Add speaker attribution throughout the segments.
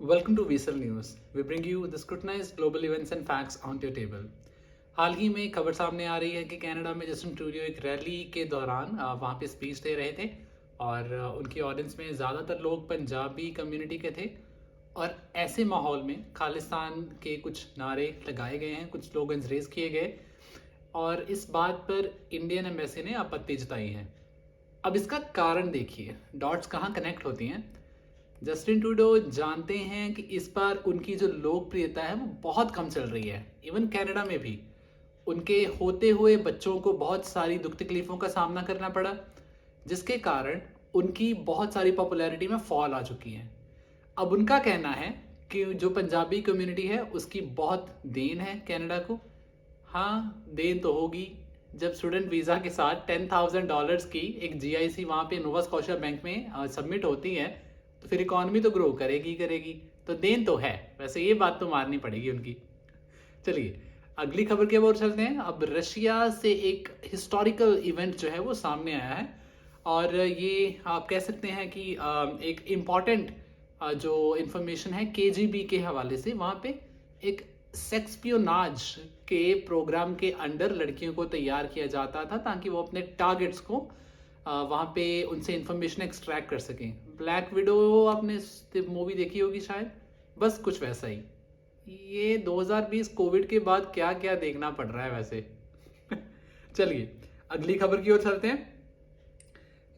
Speaker 1: Welcome to VSL News. We bring you the scrutinized global events and facts onto your table. हाल ही में खबर सामने आ रही है कि कनाडा में जस्टिन ट्रूडियो एक रैली के दौरान वहाँ पे स्पीच दे रहे थे और उनकी ऑडियंस में ज़्यादातर लोग पंजाबी कम्युनिटी के थे और ऐसे माहौल में खालिस्तान के कुछ नारे लगाए गए हैं, कुछ स्लोगन्स रेज किए गए और इस बात पर इंडियन एम्बेसी ने आपत्ति जताई है। अब इसका कारण देखिए, डॉट्स कहाँ कनेक्ट होती हैं। जस्टिन ट्रूडो जानते हैं कि इस बार उनकी जो लोकप्रियता है वो बहुत कम चल रही है। इवन कनाडा में भी उनके होते हुए बच्चों को बहुत सारी दुख तकलीफ़ों का सामना करना पड़ा, जिसके कारण उनकी बहुत सारी पॉपुलैरिटी में फॉल आ चुकी है। अब उनका कहना है कि जो पंजाबी कम्युनिटी है उसकी बहुत देन है कनाडा को। हाँ, देन तो होगी। जब स्टूडेंट वीज़ा के साथ $10,000 की एक GIC वहाँ पे नोवा स्कॉशिया बैंक में सबमिट होती है तो फिर इकॉनमी तो ग्रो करेगी करेगी, तो देन तो है। वैसे ये बात तो माननी पड़ेगी उनकी। चलिए अगली खबर की ओर चलते हैं। अब रशिया से एक हिस्टोरिकल इवेंट जो है वो सामने आया है और ये आप कह सकते हैं कि एक इम्पॉर्टेंट जो इन्फॉर्मेशन है KGB के हवाले से। वहाँ पे एक सेक्सपियोनाज के प्रोग्राम के अंडर लड़कियों को तैयार किया जाता था ताकि वो अपने टारगेट्स को वहाँ पे उनसे इंफॉर्मेशन एक्सट्रैक्ट कर सकें। ब्लैक विडो आपने मूवी देखी होगी शायद, बस कुछ वैसा ही। ये 2020 कोविड के बाद क्या क्या देखना पड़ रहा है वैसे। चलिए अगली खबर की ओर चलते हैं।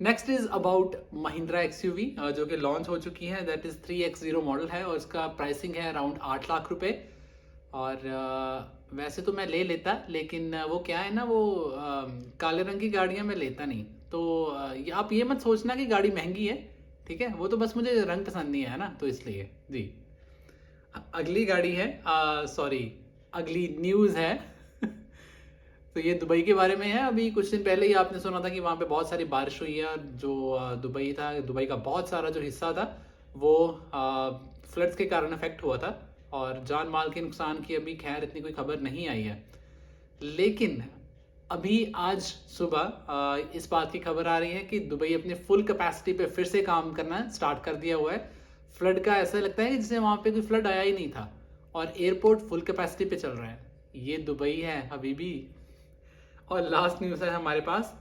Speaker 1: Next is about Mahindra XUV जो कि लॉन्च हो चुकी है। दैट इज 3X0 मॉडल है और इसका प्राइसिंग है अराउंड 8 लाख रुपए। और वैसे तो मैं ले लेता, लेकिन वो क्या है ना, वो काले रंग की गाड़ियां मैं लेता नहीं। तो आप ये मत सोचना कि गाड़ी महंगी है, ठीक है। वो तो बस मुझे रंग पसंद नहीं है ना, तो इसलिए जी। अगली गाड़ी है, सॉरी अगली न्यूज़ है। तो ये दुबई के बारे में है। अभी कुछ दिन पहले ही आपने सुना था कि वहाँ पे बहुत सारी बारिश हुई है और जो दुबई था, दुबई का बहुत सारा जो हिस्सा था वो फ्लड्स के कारण अफेक्ट हुआ था और जान माल के नुकसान की अभी खैर इतनी कोई खबर नहीं आई है। लेकिन अभी आज सुबह इस बात की खबर आ रही है कि दुबई अपने फुल कैपेसिटी पे फिर से काम करना स्टार्ट कर दिया हुआ है। फ्लड का ऐसा लगता है कि जैसे वहाँ पे कोई फ्लड आया ही नहीं था और एयरपोर्ट फुल कैपेसिटी पे चल रहा है। ये दुबई है हबीबी। और लास्ट न्यूज़ है हमारे पास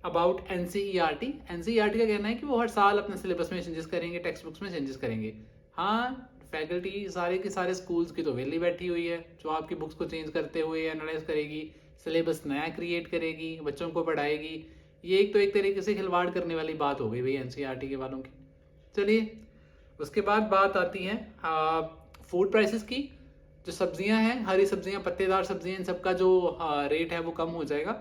Speaker 1: अबाउट NCERT। NCERT का कहना है कि वो हर साल अपने सिलेबस में चेंजेस करेंगे, टेक्स्ट बुक्स में चेंजेस करेंगे। हाँ, फैकल्टी सारे के सारे स्कूल्स की तो वेली बैठी हुई है जो आपकी बुक्स को चेंज करते हुए एनालाइज करेगी, सिलेबस नया क्रिएट करेगी, बच्चों को पढ़ाएगी। ये एक तो एक तरीके से खिलवाड़ करने वाली बात हो गई भाई NCERT के वालों की। चलिए उसके बाद बात आती है फूड प्राइसेस की। जो सब्जियां हैं, हरी सब्जियां, पत्तेदार सब्जियां, इन सबका जो रेट है वो कम हो जाएगा।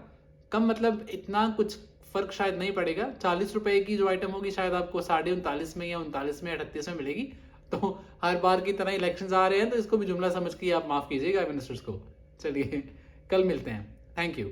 Speaker 1: कम मतलब इतना कुछ फर्क शायद नहीं पड़ेगा। 40 रुपए की जो आइटम होगी शायद आपको 39.5 में या 39 में 38 में मिलेगी। तो हर बार की तरह इलेक्शंस आ रहे हैं तो इसको भी जुमला समझ के आप माफ कीजिएगा मिनिस्टर्स को। चलिए कल मिलते हैं। Thank you.